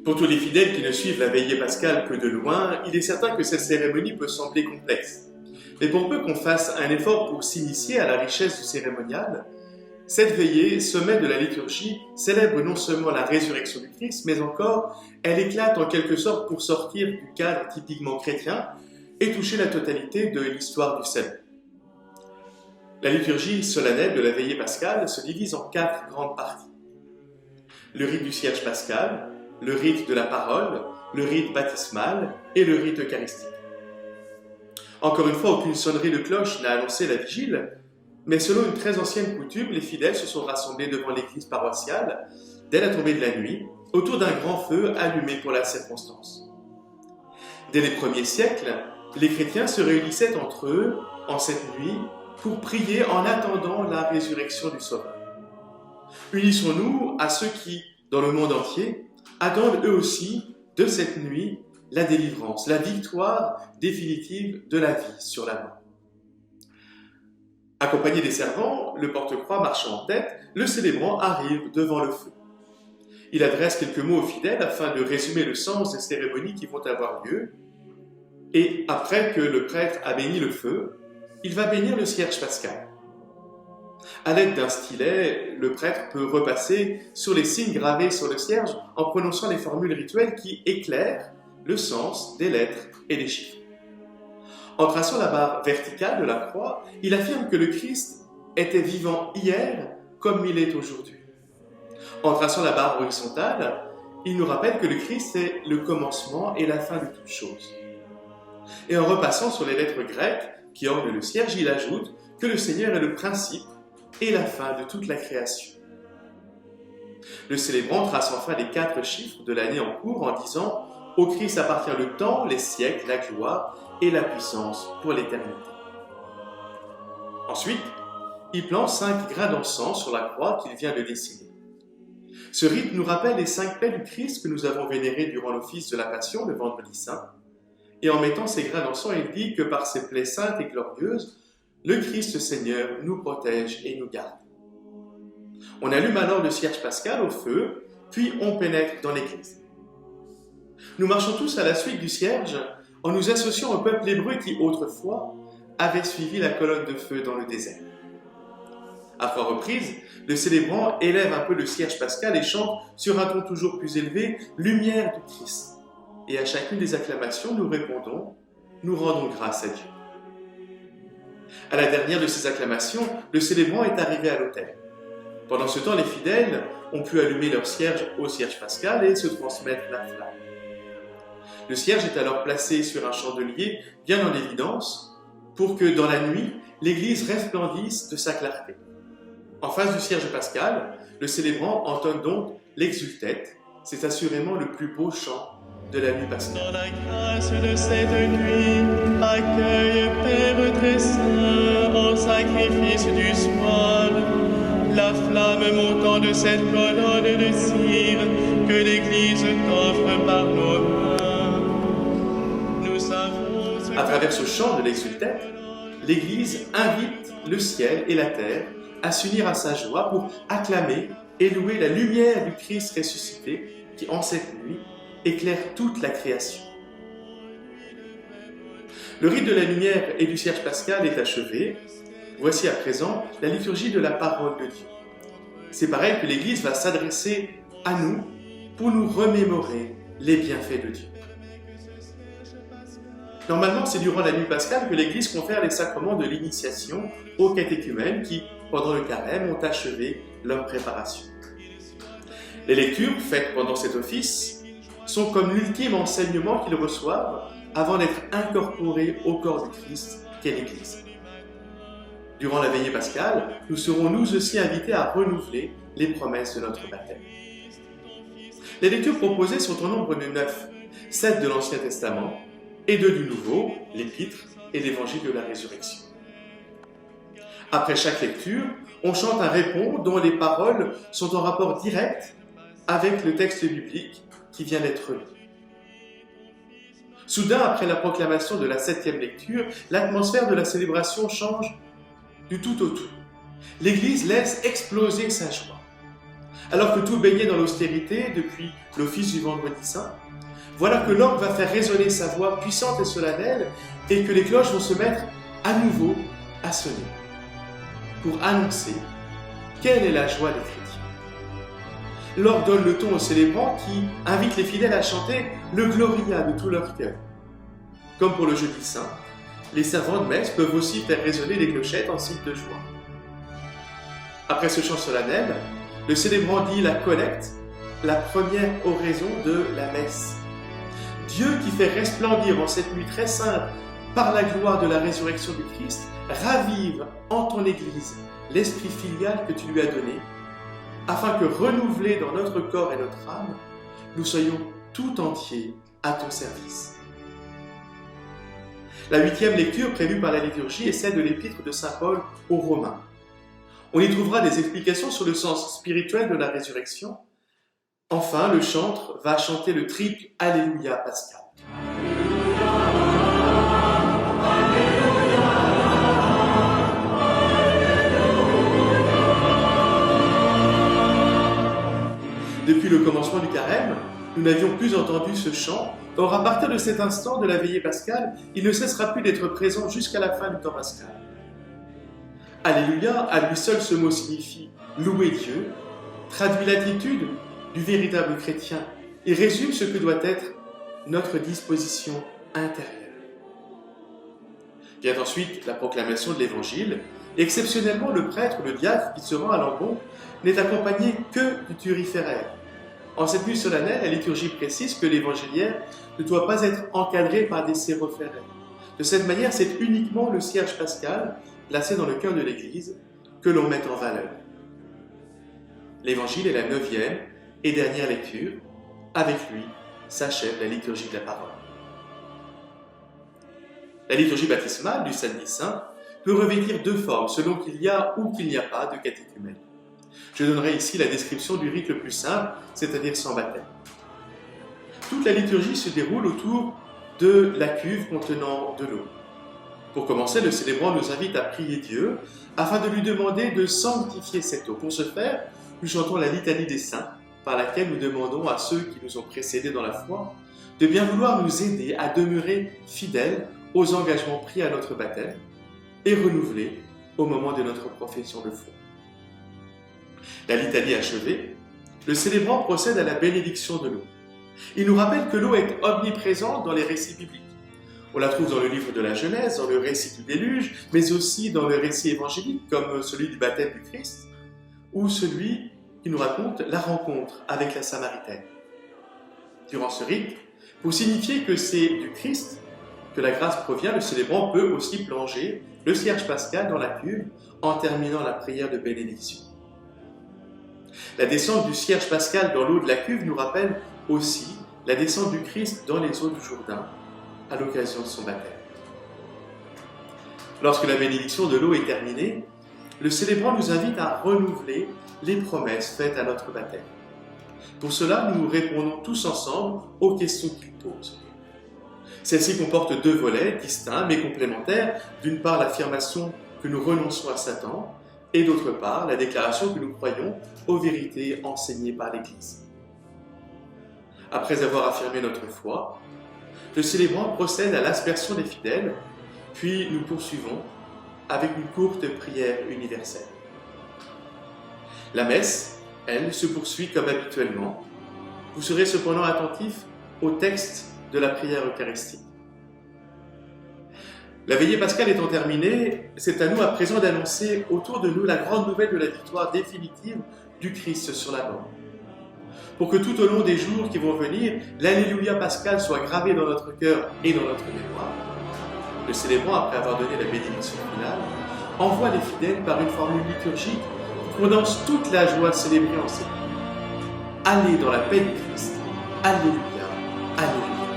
Pour tous les fidèles qui ne suivent la veillée pascale que de loin, il est certain que cette cérémonie peut sembler complexe. Mais pour peu qu'on fasse un effort pour s'initier à la richesse du cérémonial, cette veillée, sommet de la liturgie, célèbre non seulement la résurrection du Christ, mais encore, elle éclate en quelque sorte pour sortir du cadre typiquement chrétien et toucher la totalité de l'histoire du salut. La liturgie solennelle de la veillée pascale se divise en 4 grandes parties. Le rite du cierge pascal, le rite de la parole, le rite baptismal et le rite eucharistique. Encore une fois, aucune sonnerie de cloche n'a annoncé la vigile, mais selon une très ancienne coutume, les fidèles se sont rassemblés devant l'église paroissiale dès la tombée de la nuit, autour d'un grand feu allumé pour la circonstance. Dès les premiers siècles, les chrétiens se réunissaient entre eux en cette nuit pour prier en attendant la résurrection du Sauveur. Unissons-nous à ceux qui, dans le monde entier, attendent eux aussi de cette nuit la délivrance, la victoire définitive de la vie sur la mort. Accompagné des servants, le porte-croix marchant en tête, le célébrant arrive devant le feu. Il adresse quelques mots aux fidèles afin de résumer le sens des cérémonies qui vont avoir lieu. Et après que le prêtre a béni le feu, il va bénir le cierge pascal. À l'aide d'un stylet, le prêtre peut repasser sur les signes gravés sur le cierge en prononçant les formules rituelles qui éclairent le sens des lettres et des chiffres. En traçant la barre verticale de la croix, il affirme que le Christ était vivant hier comme il est aujourd'hui. En traçant la barre horizontale, il nous rappelle que le Christ est le commencement et la fin de toutes choses. Et en repassant sur les lettres grecques qui ornent le cierge, il ajoute que le Seigneur est le principe et la fin de toute la création. Le célébrant trace enfin les 4 chiffres de l'année en cours en disant « Au Christ appartient le temps, les siècles, la gloire et la puissance pour l'éternité. » Ensuite, il plante 5 grains d'encens sur la croix qu'il vient de dessiner. Ce rite nous rappelle les 5 plaies du Christ que nous avons vénérées durant l'office de la Passion le vendredi saint. Et en mettant ces grains d'encens, il dit que par ses plaies saintes et glorieuses, le Christ Seigneur nous protège et nous garde. On allume alors le cierge pascal au feu, puis on pénètre dans l'église. Nous marchons tous à la suite du cierge en nous associant au peuple hébreu qui, autrefois, avait suivi la colonne de feu dans le désert. À 3 reprises, le célébrant élève un peu le cierge pascal et chante sur un ton toujours plus élevé « Lumière du Christ ». Et à chacune des acclamations, nous répondons « Nous rendons grâce à Dieu ». À la dernière de ces acclamations, le célébrant est arrivé à l'autel. Pendant ce temps, les fidèles ont pu allumer leur cierge au cierge pascal et se transmettre la flamme. Le cierge est alors placé sur un chandelier bien en évidence pour que, dans la nuit, l'église resplendisse de sa clarté. En face du cierge pascal, le célébrant entonne donc l'exultet. C'est assurément le plus beau chant de la nuit pascale. Dans la grâce de cette nuit, accueille, Père très saint, en sacrifice du soir, la flamme montant de cette colonne de cire que l'Église t'offre par nos mains. Nous savons ce À travers ce chant de l'exultet, l'Église invite le ciel et la terre à s'unir à sa joie pour acclamer et louer la lumière du Christ ressuscité qui, en cette nuit, éclaire toute la création. Le rite de la lumière et du cierge pascal est achevé. Voici à présent la liturgie de la parole de Dieu. C'est pareil que l'Église va s'adresser à nous pour nous remémorer les bienfaits de Dieu. Normalement, c'est durant la nuit pascale que l'Église confère les sacrements de l'initiation aux catéchumènes qui, pendant le carême, ont achevé leur préparation. Les lectures faites pendant cet office sont comme l'ultime enseignement qu'ils reçoivent avant d'être incorporés au corps du Christ qu'est l'Église. Durant la veillée pascale, nous serons nous aussi invités à renouveler les promesses de notre baptême. Les lectures proposées sont au nombre de 9, 7 de l'Ancien Testament et 2 du Nouveau, l'Épître et l'Évangile de la Résurrection. Après chaque lecture, on chante un répond dont les paroles sont en rapport direct avec le texte biblique qui vient d'être lu. Soudain, après la proclamation de la 7e lecture, l'atmosphère de la célébration change du tout au tout. L'Église laisse exploser sa joie. Alors que tout baignait dans l'austérité depuis l'office du Vendredi Saint, voilà que l'orgue va faire résonner sa voix puissante et solennelle et que les cloches vont se mettre à nouveau à sonner pour annoncer quelle est la joie des chrétiens. L'orgue donne le ton aux célébrants qui invitent les fidèles à chanter le Gloria de tout leur cœur. Comme pour le Jeudi Saint, les servants de messe peuvent aussi faire résonner les clochettes en signe de joie. Après ce chant solennel, le célébrant dit la collecte, la première oraison de la messe. Dieu qui fait resplendir en cette nuit très sainte par la gloire de la résurrection du Christ, ravive en ton Église l'esprit filial que tu lui as donné, afin que, renouvelés dans notre corps et notre âme, nous soyons tout entiers à ton service. La 8e lecture prévue par la liturgie est celle de l'épître de saint Paul aux Romains. On y trouvera des explications sur le sens spirituel de la résurrection. Enfin, le chantre va chanter le triple Alléluia pascal. Depuis le commencement du carême, nous n'avions plus entendu ce chant. Or, à partir de cet instant de la veillée pascale, il ne cessera plus d'être présent jusqu'à la fin du temps pascal. Alléluia, à lui seul ce mot signifie louer Dieu, traduit l'attitude du véritable chrétien et résume ce que doit être notre disposition intérieure. Vient ensuite la proclamation de l'Évangile. Exceptionnellement, le prêtre ou le diacre qui se rend à l'embon n'est accompagné que du turiféraire. En cette nuit solennelle, la liturgie précise que l'évangéliaire ne doit pas être encadré par des sérophéraires. De cette manière, c'est uniquement le cierge pascal, placé dans le cœur de l'Église, que l'on met en valeur. L'Évangile est la 9e et dernière lecture. Avec lui s'achève la liturgie de la parole. La liturgie baptismale du samedi saint peut revêtir deux formes selon qu'il y a ou qu'il n'y a pas de catéchumène. Je donnerai ici la description du rite le plus simple, c'est-à-dire sans baptême. Toute la liturgie se déroule autour de la cuve contenant de l'eau. Pour commencer, le célébrant nous invite à prier Dieu afin de lui demander de sanctifier cette eau. Pour ce faire, nous chantons la litanie des saints, par laquelle nous demandons à ceux qui nous ont précédés dans la foi de bien vouloir nous aider à demeurer fidèles aux engagements pris à notre baptême et renouvelés au moment de notre profession de foi. La litanie achevée, le célébrant procède à la bénédiction de l'eau. Il nous rappelle que l'eau est omniprésente dans les récits bibliques. On la trouve dans le livre de la Genèse, dans le récit du déluge, mais aussi dans le récit évangélique comme celui du baptême du Christ, ou celui qui nous raconte la rencontre avec la Samaritaine. Durant ce rite, pour signifier que c'est du Christ que la grâce provient, le célébrant peut aussi plonger le cierge pascal dans la cuve en terminant la prière de bénédiction. La descente du cierge pascal dans l'eau de la cuve nous rappelle aussi la descente du Christ dans les eaux du Jourdain à l'occasion de son baptême. Lorsque la bénédiction de l'eau est terminée, le célébrant nous invite à renouveler les promesses faites à notre baptême. Pour cela, nous répondons tous ensemble aux questions qu'il pose. Celle-ci comporte deux volets distincts mais complémentaires. D'une part, l'affirmation que nous renonçons à Satan et d'autre part, la déclaration que nous croyons aux vérités enseignées par l'Église. Après avoir affirmé notre foi, le célébrant procède à l'aspersion des fidèles, puis nous poursuivons avec une courte prière universelle. La messe, elle, se poursuit comme habituellement. Vous serez cependant attentifs au texte de la prière eucharistique. La veillée pascale étant terminée, c'est à nous à présent d'annoncer autour de nous la grande nouvelle de la victoire définitive du Christ sur la mort. Pour que tout au long des jours qui vont venir, l'Alléluia pascal soit gravé dans notre cœur et dans notre mémoire, le célébrant, après avoir donné la bénédiction finale, envoie les fidèles par une formule liturgique qui condense toute la joie célébrée en ces mots. Allez dans la paix du Christ. Alléluia, Alléluia.